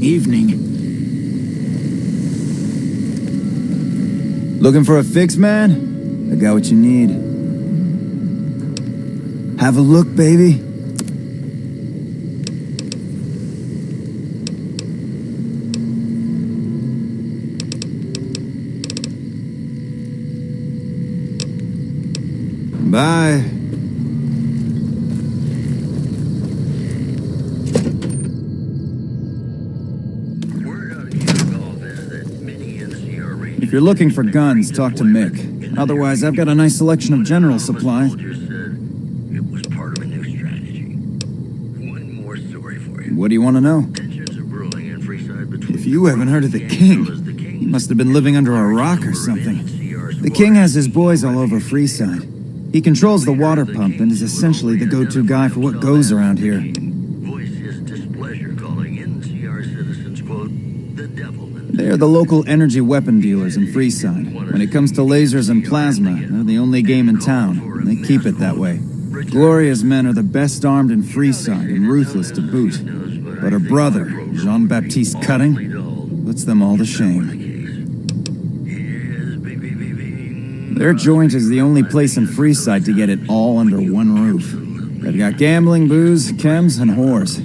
Evening. Looking for a fix, man? I got what you need. Have a look, baby. Bye. If you're looking for guns, talk to Mick. Otherwise, I've got a nice selection of general supplies. What do you want to know? If you haven't heard of the King, you must have been living under a rock or something. The King has his boys all over Freeside. He controls the water pump and is essentially the go-to guy for what goes around here. They're the local energy weapon dealers in Freeside. When it comes to lasers and plasma, they're the only game in town, and they keep it that way. Gloria's men are the best armed in Freeside and ruthless to boot. But her brother, Jean-Baptiste Cutting, puts them all to shame. Their joint is the only place in Freeside to get it all under one roof. They've got gambling, booze, chems, and whores.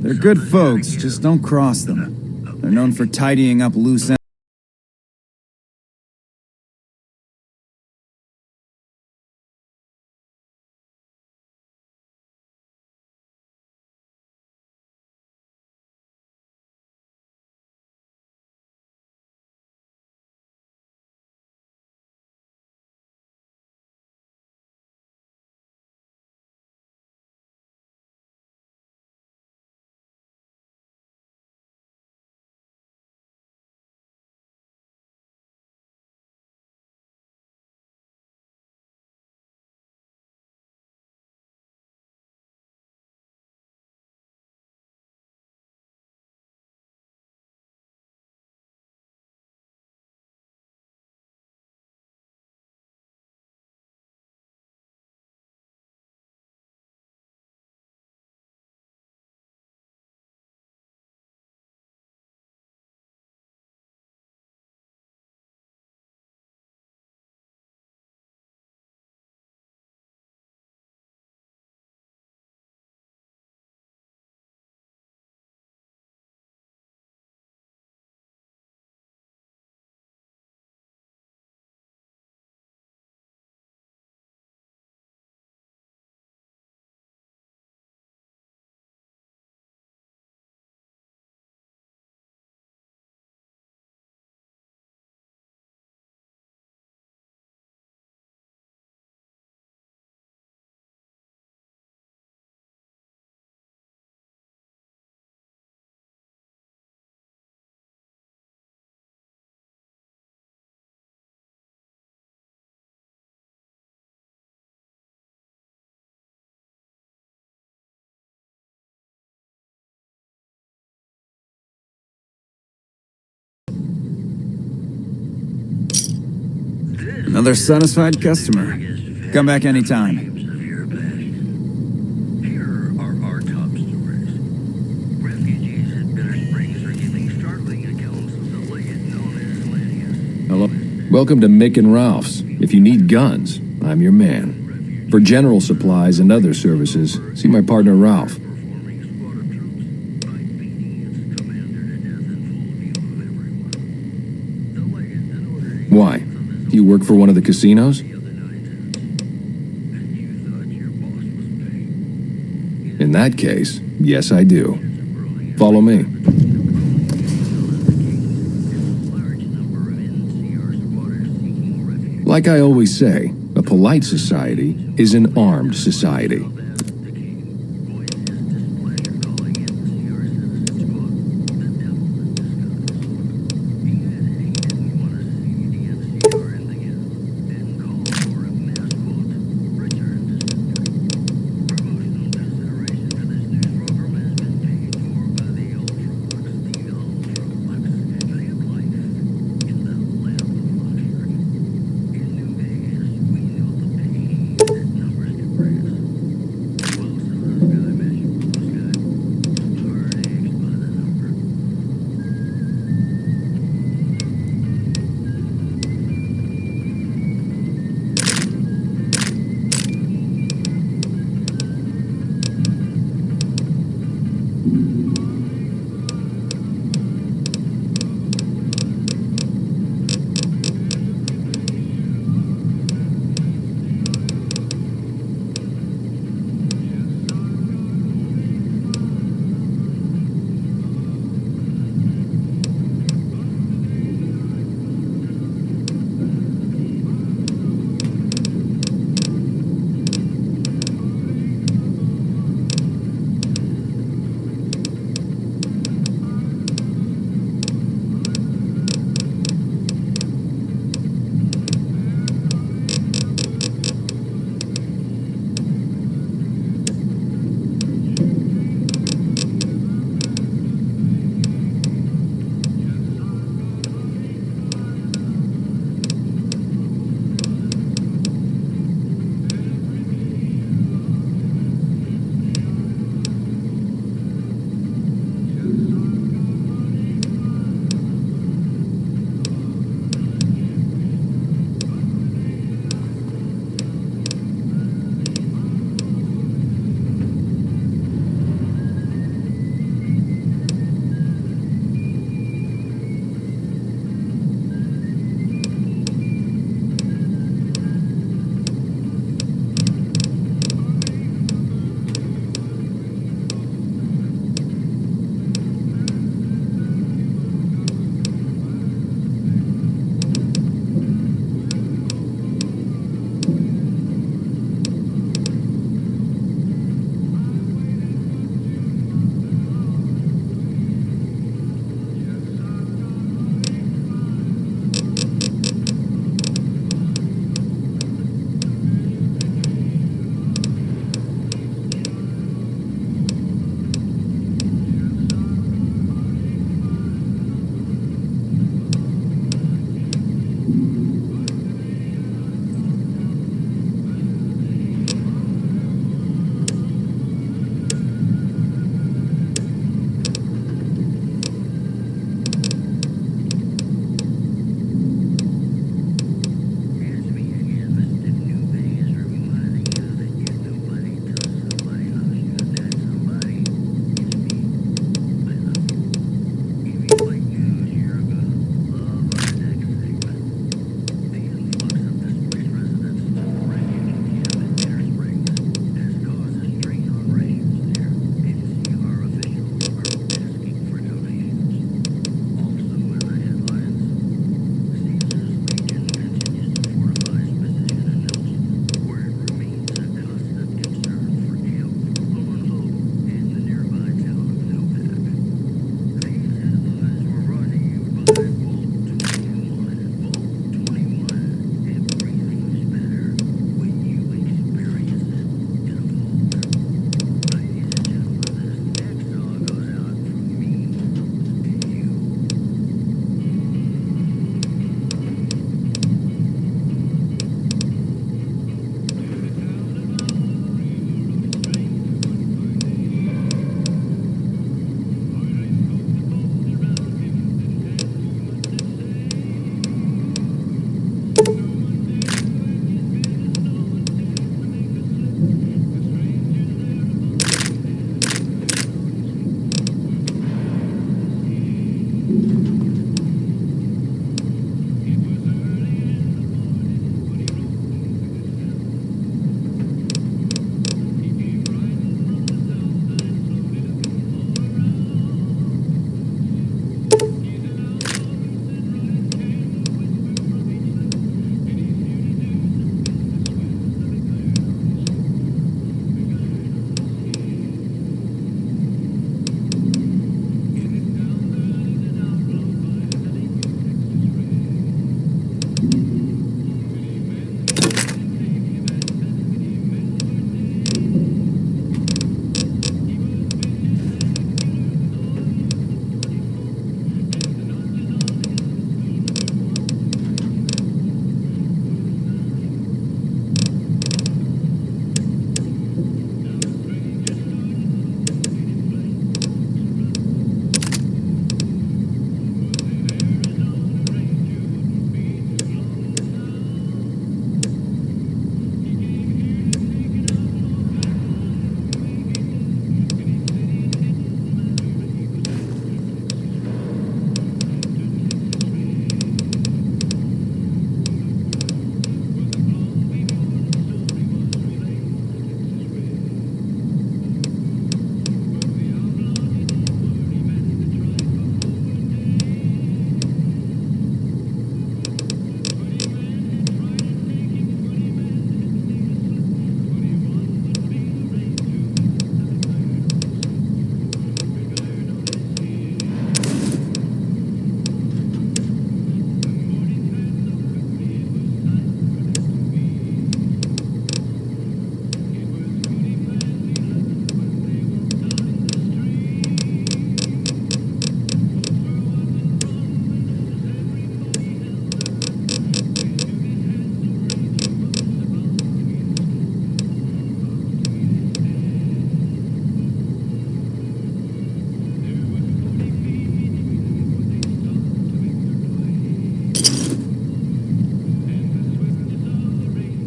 They're good folks, just don't cross them. They're known for tidying up loose ends. Another satisfied customer. Come back anytime. Here are our top stories. Refugees at Bitter Springs are giving startling accounts of the legend known as Lannius. Hello. Welcome to Mick and Ralph's. If you need guns, I'm your man. For general supplies and other services, see my partner Ralph. Why? Do you work for one of the casinos? In that case, yes I do. Follow me. Like I always say, a polite society is an armed society.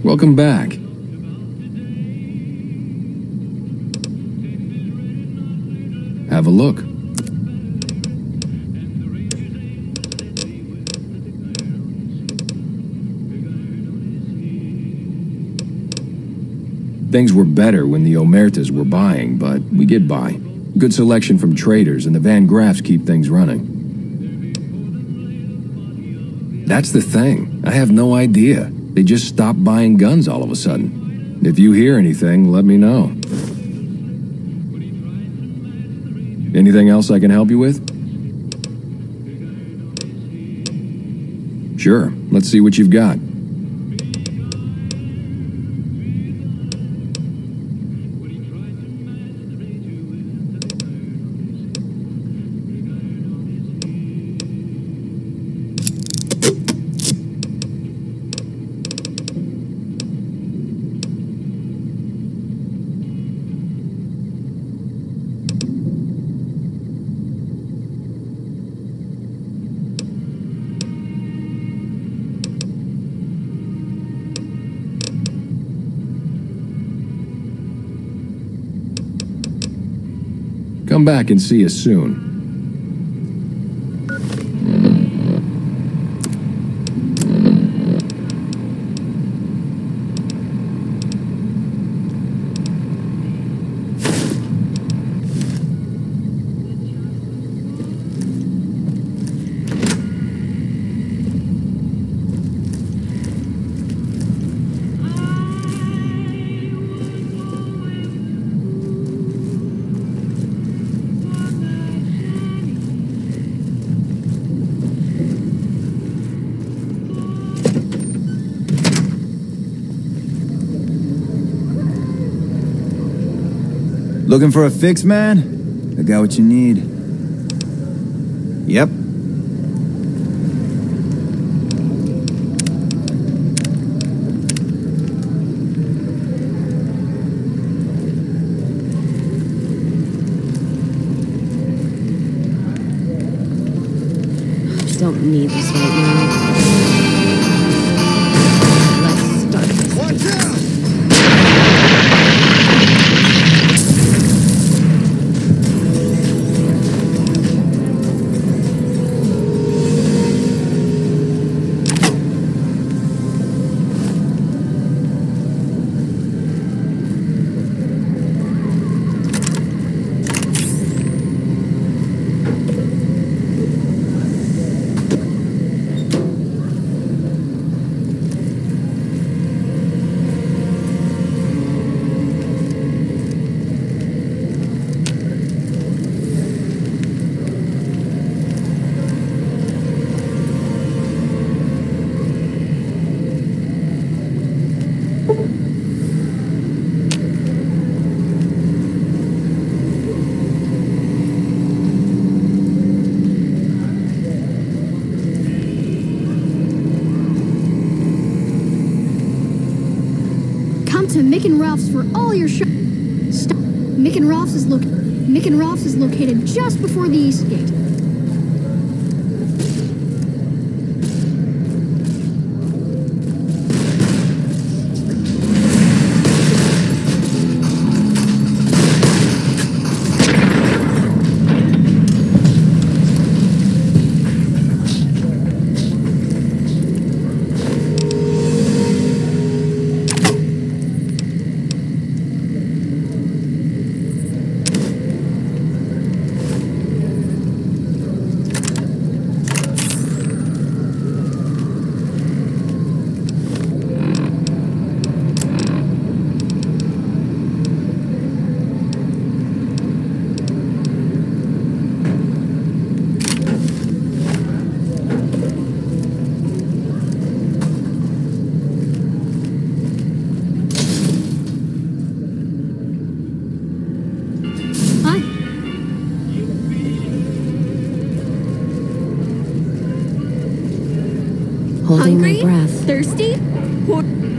Welcome back. Have a look. Things were better when the Omertas were buying, but we get by. Good selection from traders, and the Van Graffs keep things running. That's the thing. I have no idea. They just stopped buying guns all of a sudden. If you hear anything, let me know. Anything else I can help you with? Sure. Let's see what you've got. Come back and see us soon. Looking for a fix, man? I got what you need. Yep. Don't need this right now. Let's start this. Watch out! To Mick and Ralph's for all your Stop. Mick and Ralph's is located just before the east gate. Holding Hungry? my breath. Thirsty?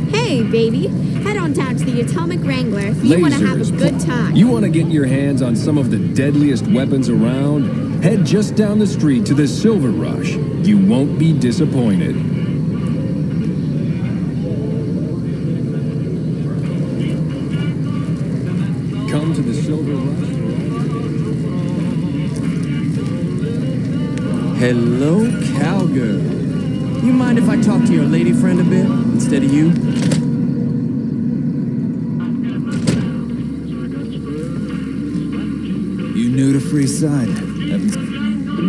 Hey, baby. Head on down to the Atomic Wrangler if you want to have a good time. You want to get your hands on some of the deadliest weapons around? Head just down the street to the Silver Rush. You won't be disappointed. welcome to the Silver Rush. Hello, cowgirl. You mind if I talk to your lady friend a bit instead of you? You new to Freeside?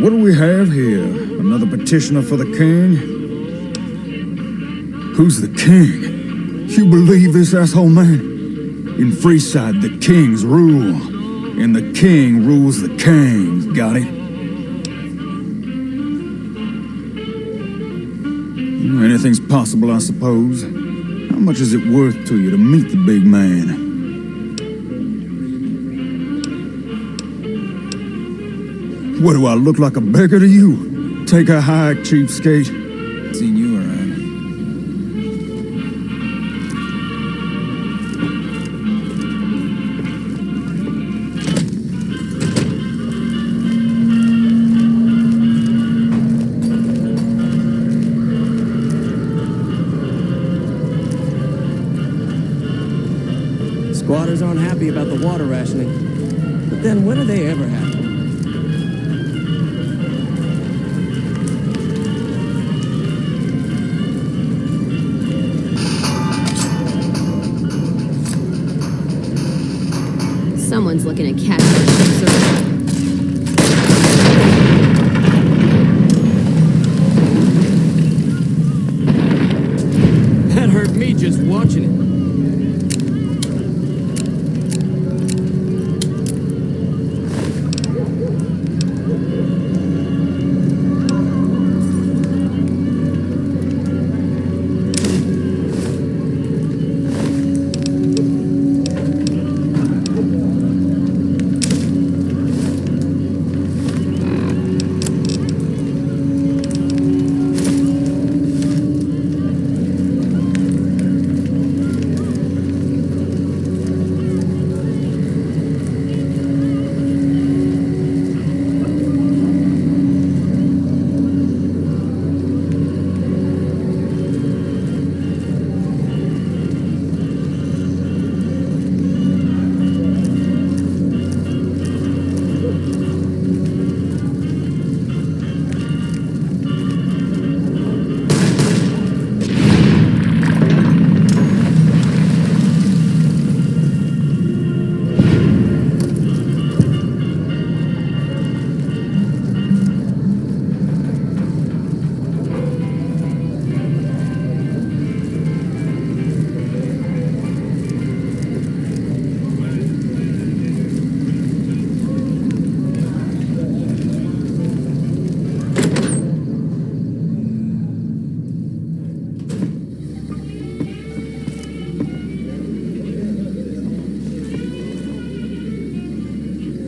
What do we have here? Another petitioner for the king? Who's the king? You believe this asshole man? In Freeside, the kings rule. And the king rules the kings. Got it? Anything's possible, I suppose. How much is it worth to you to meet the big man? What, do I look like a beggar to you? Take a hike, cheapskate. Seen you around. Squatters aren't happy about the water rationing. But then when are they ever happy? Someone's looking at catch that. That hurt me just watching it.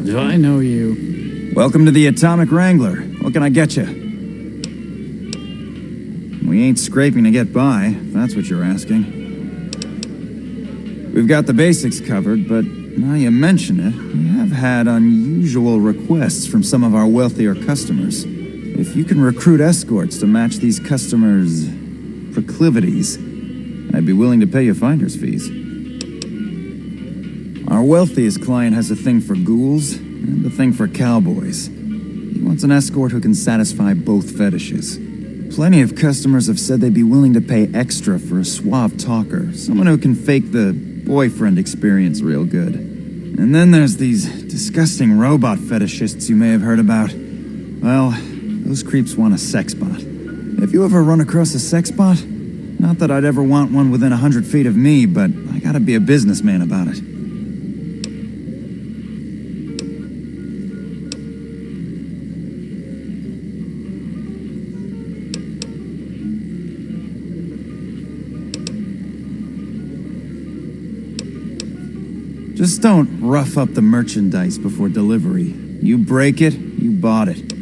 Do I know you? Welcome to the Atomic Wrangler. What can I get you? We ain't scraping to get by, if that's what you're asking. We've got the basics covered, but now you mention it, we have had unusual requests from some of our wealthier customers. If you can recruit escorts to match these customers' proclivities, I'd be willing to pay you finder's fees. Our wealthiest client has a thing for ghouls and a thing for cowboys. He wants an escort who can satisfy both fetishes. Plenty of customers have said they'd be willing to pay extra for a suave talker, someone who can fake the boyfriend experience real good. And then there's these disgusting robot fetishists you may have heard about. Well, those creeps want a sex bot. If you ever run across a sex bot, not that I'd ever want one within 100 feet of me, but I gotta be a businessman about it. Just don't rough up the merchandise before delivery. You break it, you bought it.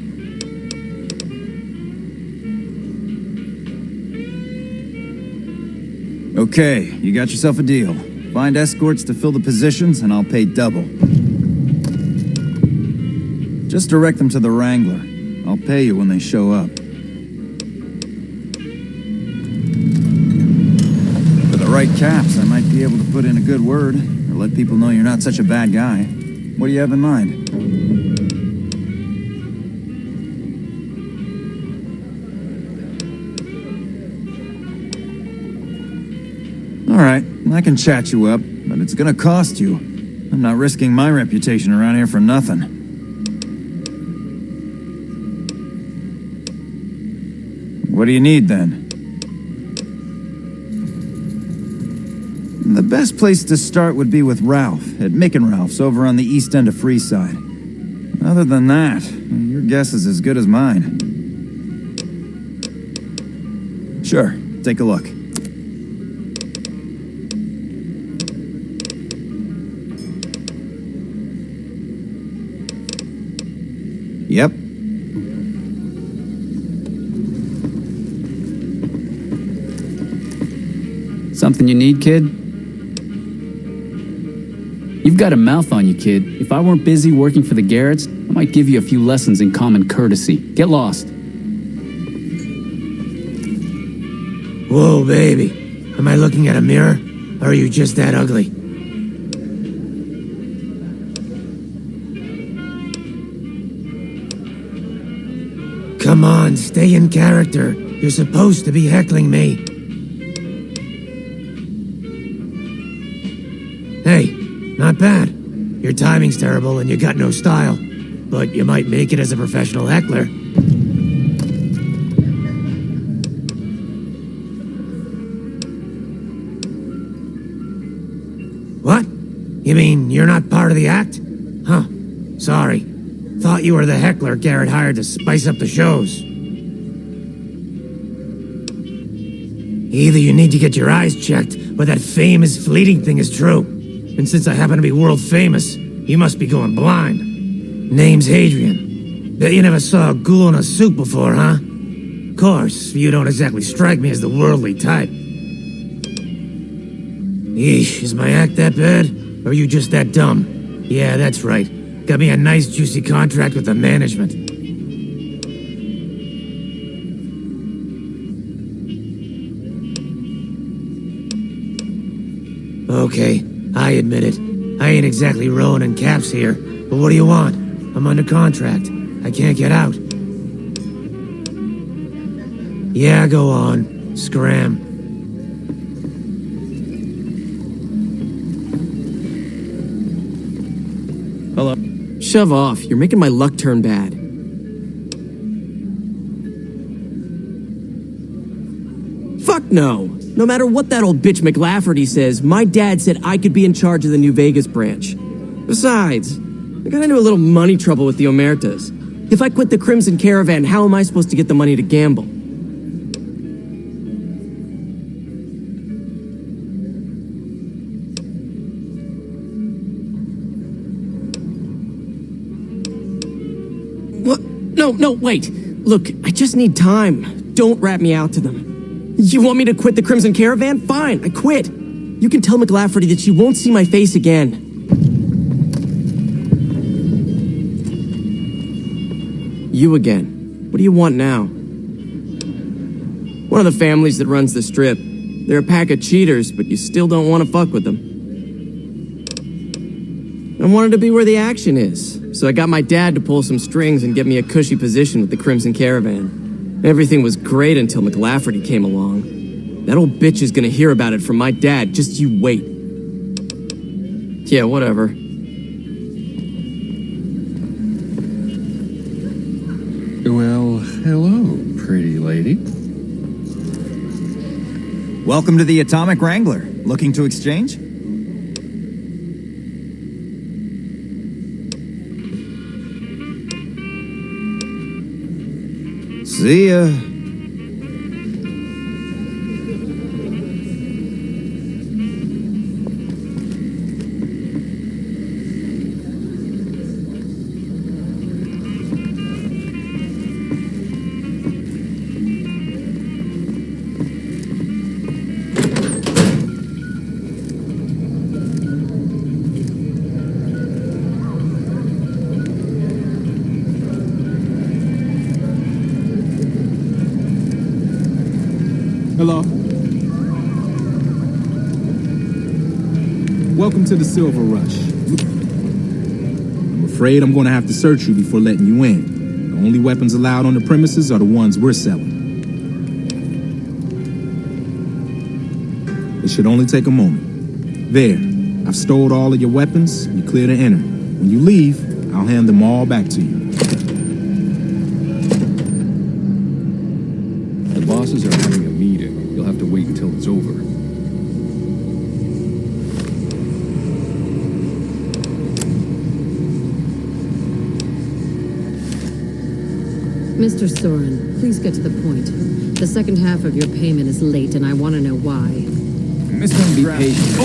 Okay, you got yourself a deal. Find escorts to fill the positions, and I'll pay double. Just direct them to the Wrangler. I'll pay you when they show up. For the right caps, I might be able to put in a good word. or let people know you're not such a bad guy. What do you have in mind? Alright, I can chat you up, but it's gonna cost you. I'm not risking my reputation around here for nothing. What do you need, then? The best place to start would be with Ralph, at Mick and Ralph's over on the east end of Freeside. Other than that, your guess is as good as mine. Sure, take a look. Yep. Something you need, kid? You've got a mouth on you, kid. If I weren't busy working for the Garretts, I might give you a few lessons in common courtesy. Get lost. Whoa, baby. Am I looking at a mirror? Or are you just that ugly? Come on, stay in character. You're supposed to be heckling me. Hey, not bad. Your timing's terrible and you got no style. But you might make it as a professional heckler. What? You mean you're not part of the act? Huh. Sorry. Thought you were the heckler Garrett hired to spice up the shows. Either you need to get your eyes checked, or that fame is fleeting thing is true. And since I happen to be world famous, you must be going blind. Name's Hadrian. Bet you never saw a ghoul in a suit before, huh? Of course, you don't exactly strike me as the worldly type. Eesh, is my act that bad? Or are you just that dumb? Yeah, that's right. Got me a nice juicy contract with the management. Okay, I admit it. I ain't exactly rowing in caps here, but what do you want? I'm under contract. I can't get out. Yeah, go on. Scram. Hello? Shove off. You're making my luck turn bad. Fuck no. No matter what that old bitch McLafferty says, my dad said I could be in charge of the New Vegas branch. Besides, I got into a little money trouble with the Omertas. If I quit the Crimson Caravan, how am I supposed to get the money to gamble? What? No, wait. Look, I just need time. Don't rat me out to them. You want me to quit the Crimson Caravan? Fine, I quit. You can tell McLafferty that she won't see my face again. You again. What do you want now? One of the families that runs the strip. They're a pack of cheaters, but you still don't want to fuck with them. I wanted to be where the action is, so I got my dad to pull some strings and get me a cushy position with the Crimson Caravan. Everything was great until McLafferty came along. That old bitch is gonna hear about it from my dad, just you wait. Yeah, whatever. Well, hello, pretty lady. Welcome to the Atomic Wrangler. Looking to exchange? See ya. Hello? Welcome to the Silver Rush. I'm afraid I'm going to have to search you before letting you in. The only weapons allowed on the premises are the ones we're selling. It should only take a moment. There, I've stowed all of your weapons. You're clear to enter. When you leave, I'll hand them all back to you. The bosses are having a meeting. You'll have to wait until it's over. Mr. Soren, please get to the point. The second half of your payment is late, and I want to know why. Mr. Be patient.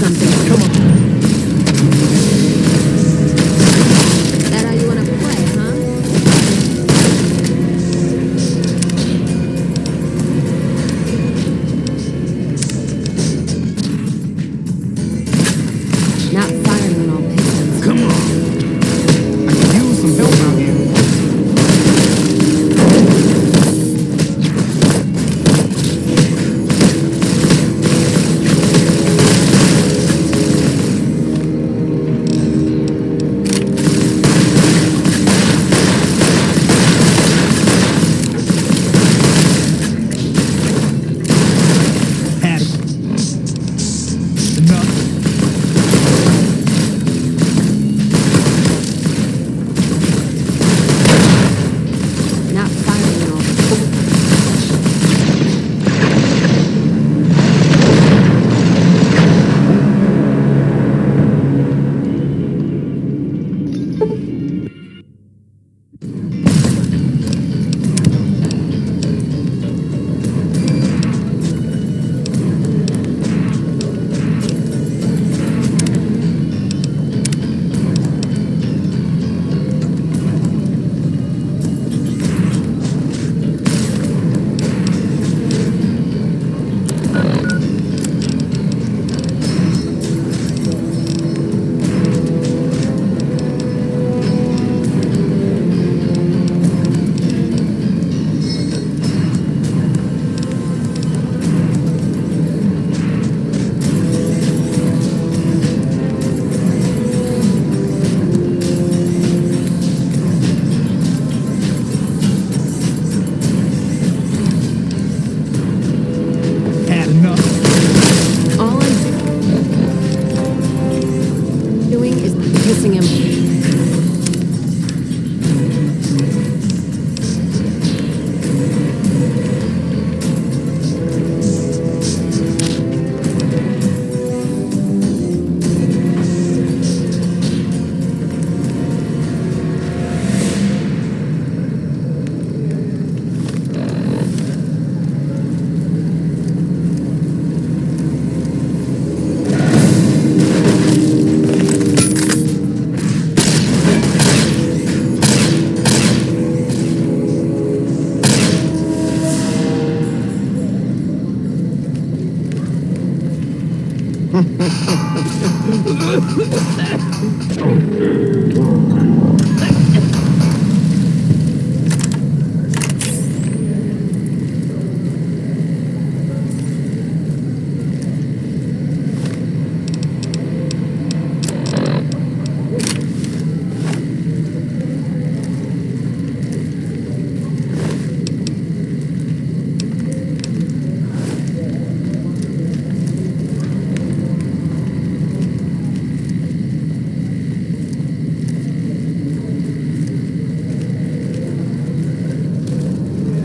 Something. Come on. That how you want to play, huh? Not firing on all pistons. Come on. I could use some help out here. Not firing on all pistons. All I'm doing is pissing him.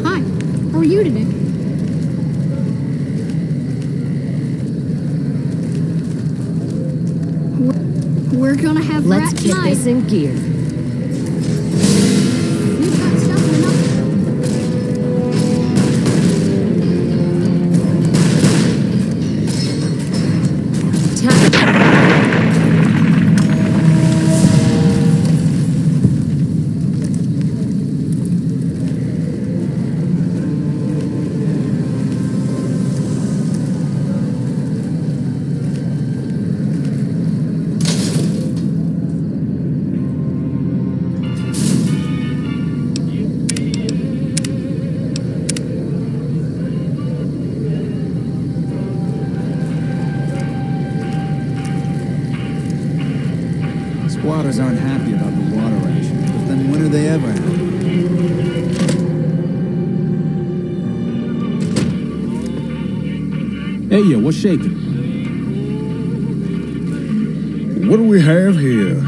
Hi, how are you today? We're gonna have Let's rat get tonight. this in gear. We've got stuff enough. squatters aren't happy about the water ration, but then when are they ever happy? Hey, yo, what's shaking? What do we have here?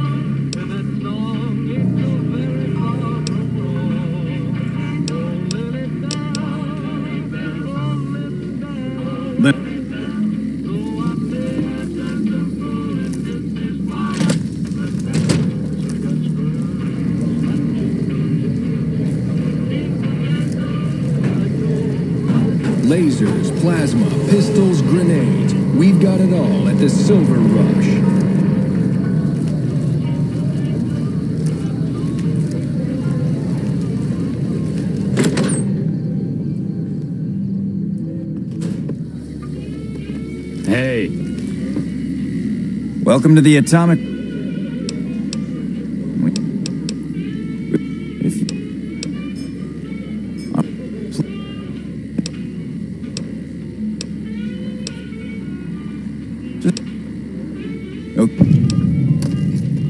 Lasers, plasma, pistols, grenades. We've got it all at the Silver Rush. Hey, Welcome to the atomic... If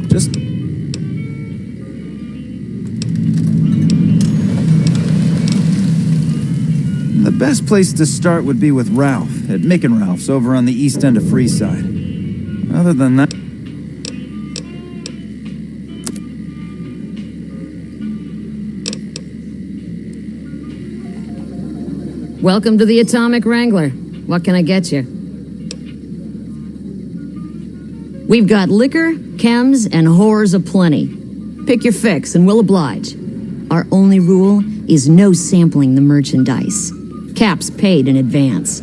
Just... The best place to start would be with Ralph, at Mick and Ralph's over on the east end of Freeside. Other than that... Welcome to the Atomic Wrangler. What can I get you? We've got liquor, chems, and whores aplenty. Pick your fix and we'll oblige. Our only rule is no sampling the merchandise. Caps paid in advance.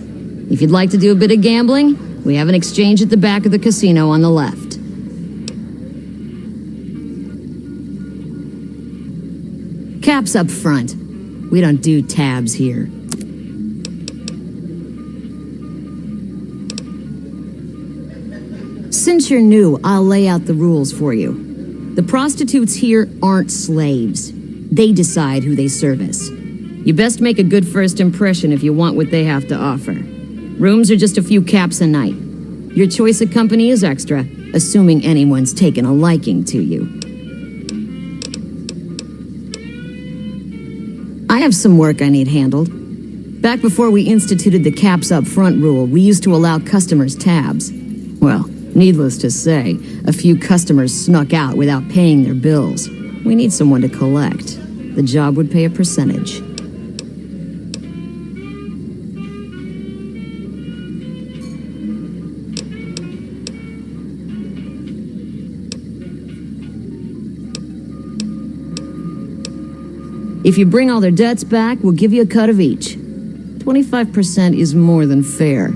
If you'd like to do a bit of gambling, we have an exchange at the back of the casino on the left. Caps up front. We don't do tabs here. Since you're new, I'll lay out the rules for you. The prostitutes here aren't slaves. They decide who they service. You best make a good first impression if you want what they have to offer. Rooms are just a few caps a night. Your choice of company is extra, assuming anyone's taken a liking to you. I have some work I need handled. Back before we instituted the caps up front rule, we used to allow customers tabs. Well, needless to say, a few customers snuck out without paying their bills. We need someone to collect. The job would pay a percentage. If you bring all their debts back, we'll give you a cut of each. 25% is more than fair.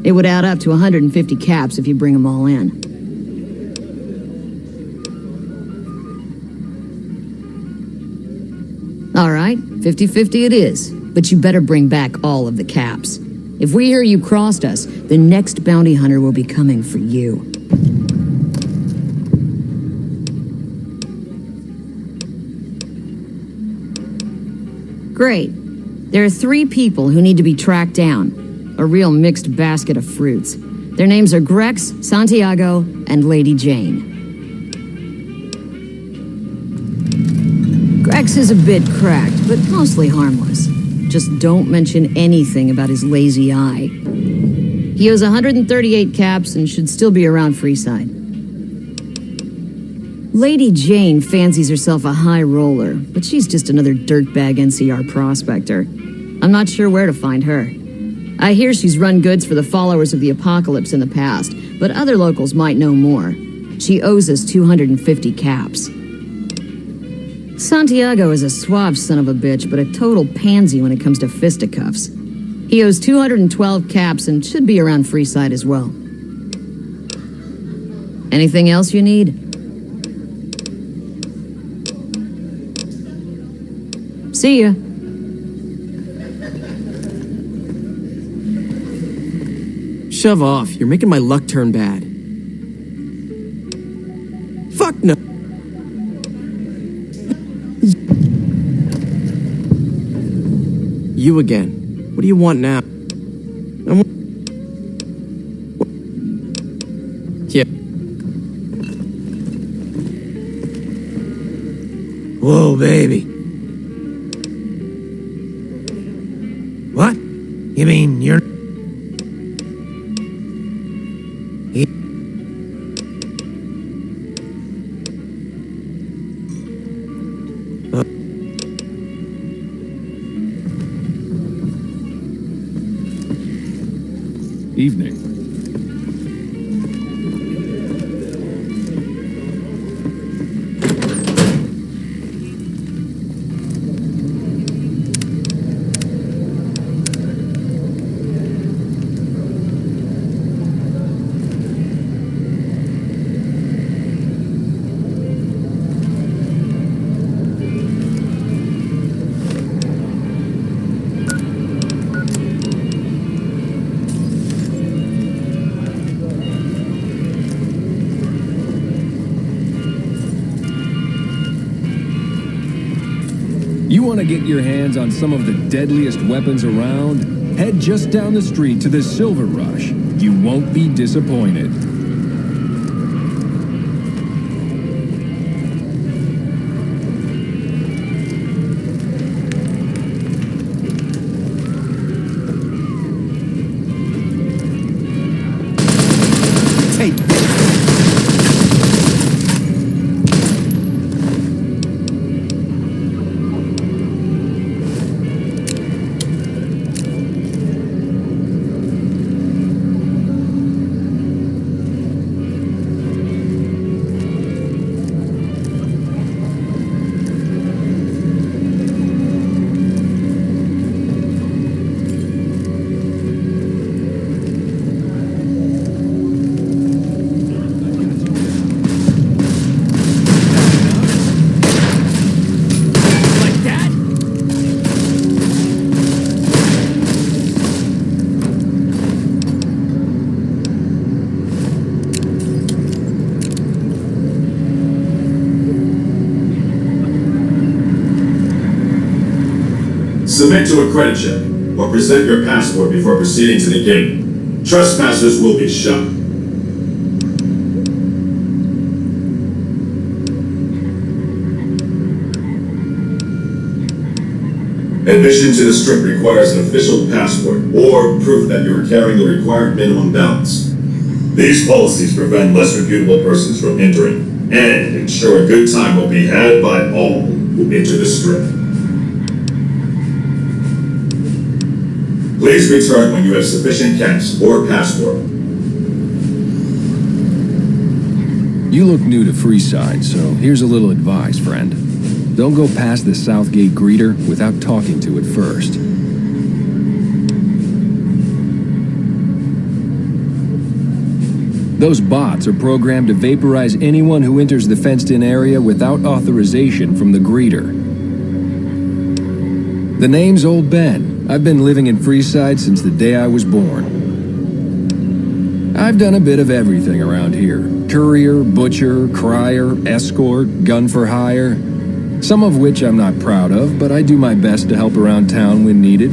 It would add up to 150 caps if you bring them all in. All right, 50-50 it is, but you better bring back all of the caps. If we hear you crossed us, the next bounty hunter will be coming for you. Great. There are 3 people who need to be tracked down. A real mixed basket of fruits. Their names are Grex, Santiago, and Lady Jane. Grex is a bit cracked, but mostly harmless. Just don't mention anything about his lazy eye. He owes 138 caps and should still be around Freeside. Lady Jane fancies herself a high roller, but she's just another dirtbag NCR prospector. I'm not sure where to find her. I hear she's run goods for the followers of the apocalypse in the past, but other locals might know more. She owes us 250 caps. Santiago is a suave son of a bitch, but a total pansy when it comes to fisticuffs. He owes 212 caps and should be around Freeside as well. Anything else you need? See ya. Shove off. You're making my luck turn bad. Fuck no. You again. What do you want now? Yeah. Whoa, baby. What? You mean you're... Evening. You want to get your hands on some of the deadliest weapons around? Head just down the street to the Silver Rush. You won't be disappointed. Submit to a credit check, or present your passport before proceeding to the gate. Trespassers will be shot. Admission to the strip requires an official passport, or proof that you are carrying the required minimum balance. These policies prevent less reputable persons from entering, and ensure a good time will be had by all who enter the strip. Please return when you have sufficient cash or passport. You look new to Freeside, so here's a little advice, friend. Don't go past the Southgate greeter without talking to it first. Those bots are programmed to vaporize anyone who enters the fenced-in area without authorization from the greeter. The name's Old Ben. I've been living in Freeside since the day I was born. I've done a bit of everything around here. Courier, butcher, crier, escort, gun for hire. Some of which I'm not proud of, but I do my best to help around town when needed.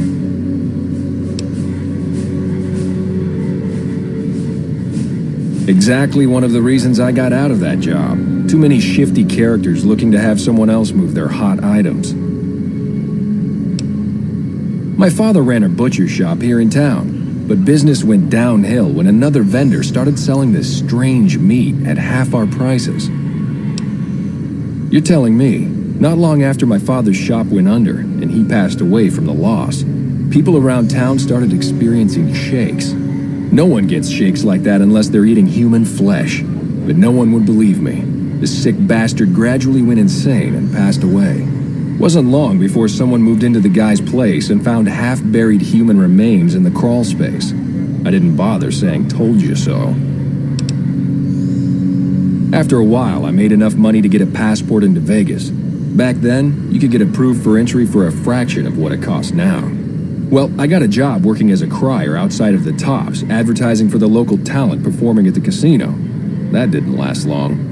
Exactly one of the reasons I got out of that job. Too many shifty characters looking to have someone else move their hot items. My father ran a butcher shop here in town, but business went downhill when another vendor started selling this strange meat at half our prices. You're telling me, not long after my father's shop went under and he passed away from the loss, people around town started experiencing shakes. No one gets shakes like that unless they're eating human flesh, but no one would believe me. The sick bastard gradually went insane and passed away. Wasn't long before someone moved into the guy's place and found half-buried human remains in the crawl space. I didn't bother saying "told you so." After a while, I made enough money to get a passport into Vegas. Back then, you could get approved for entry for a fraction of what it costs now. Well, I got a job working as a crier outside of the Tops, advertising for the local talent performing at the casino. That didn't last long.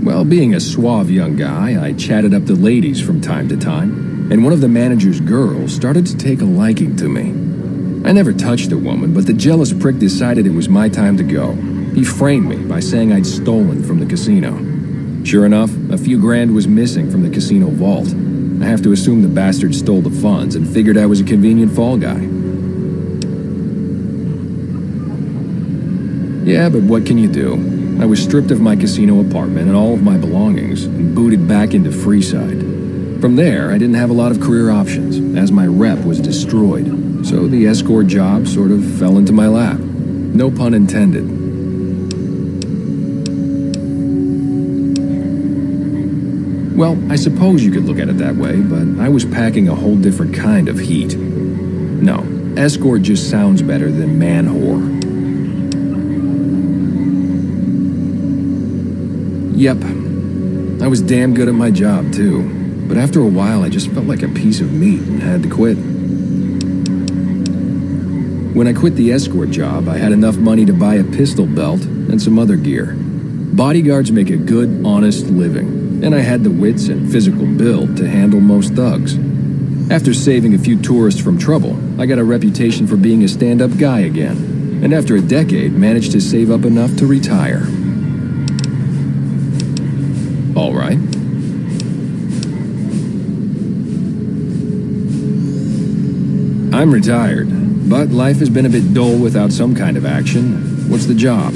Well, being a suave young guy, I chatted up the ladies from time to time, and one of the manager's girls started to take a liking to me. I never touched a woman, but the jealous prick decided it was my time to go. He framed me by saying I'd stolen from the casino. Sure enough, a few grand was missing from the casino vault. I have to assume the bastard stole the funds and figured I was a convenient fall guy. Yeah, but what can you do? I was stripped of my casino apartment and all of my belongings and booted back into Freeside. From there, I didn't have a lot of career options, as my rep was destroyed, so the escort job sort of fell into my lap. No pun intended. Well, I suppose you could look at it that way, but I was packing a whole different kind of heat. No, escort just sounds better than man-whore. Yep, I was damn good at my job, too. But after a while, I just felt like a piece of meat and had to quit. When I quit the escort job, I had enough money to buy a pistol belt and some other gear. Bodyguards make a good, honest living, and I had the wits and physical build to handle most thugs. After saving a few tourists from trouble, I got a reputation for being a stand-up guy again, and after a decade, managed to save up enough to retire. All right. I'm retired, but life has been a bit dull without some kind of action. What's the job?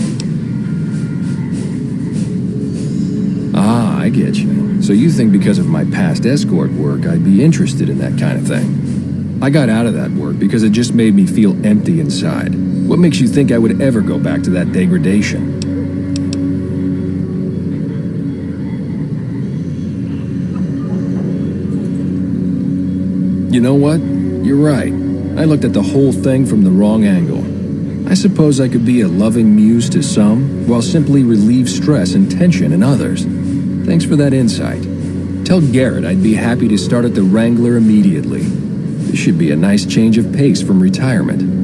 Ah, I get you. So you think because of my past escort work, I'd be interested in that kind of thing. I got out of that work because it just made me feel empty inside. What makes you think I would ever go back to that degradation? You know what? You're right. I looked at the whole thing from the wrong angle. I suppose I could be a loving muse to some, while simply relieve stress and tension in others. Thanks for that insight. Tell Garrett I'd be happy to start at the Wrangler immediately. This should be a nice change of pace from retirement.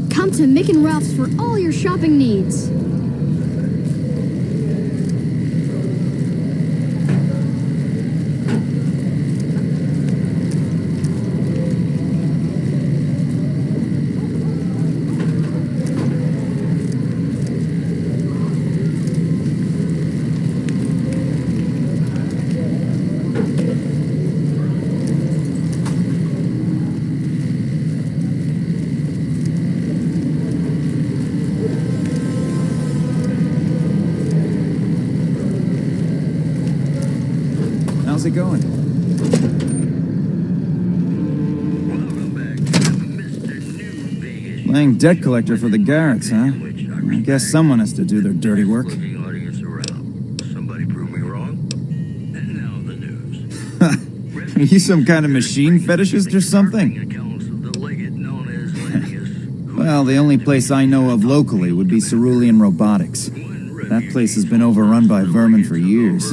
Come to Mick and Ralph's for all your shopping needs. How's it going? Playing debt collector for the Garretts, huh? I guess someone has to do their dirty work. Somebody prove me wrong. And now the news. Are you some kind of machine fetishist or something? Well, the only place I know of locally would be Cerulean Robotics. That place has been overrun by vermin for years.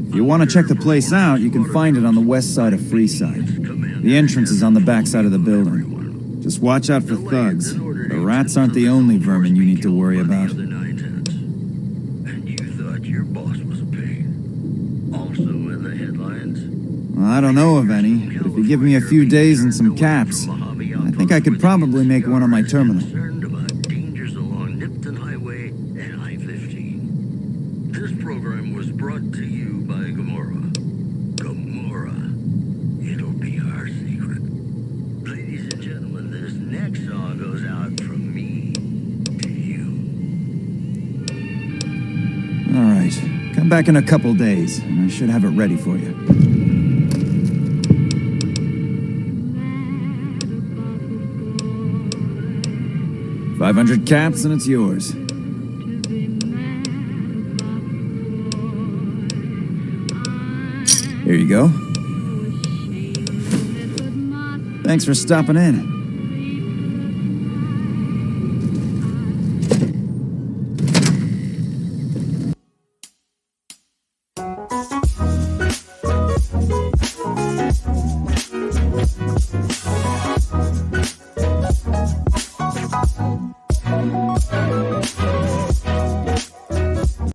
If you want to check the place out, you can find it on the west side of Freeside. The entrance is on the back side of the building. Just watch out for thugs. The rats aren't the only vermin you need to worry about. And you thought your boss was a pain. Also in the headlines. Well, I don't know of any, but if you give me a few days and some caps, I think I could probably make one on my terminal. Concerned about dangers along Nipton Highway and I-15. This program was brought to you by Gamora. all goes out from me to you. All right. Come back in a couple days, and I should have it ready for you. $500 caps, and it's yours. Here you go. Thanks for stopping in.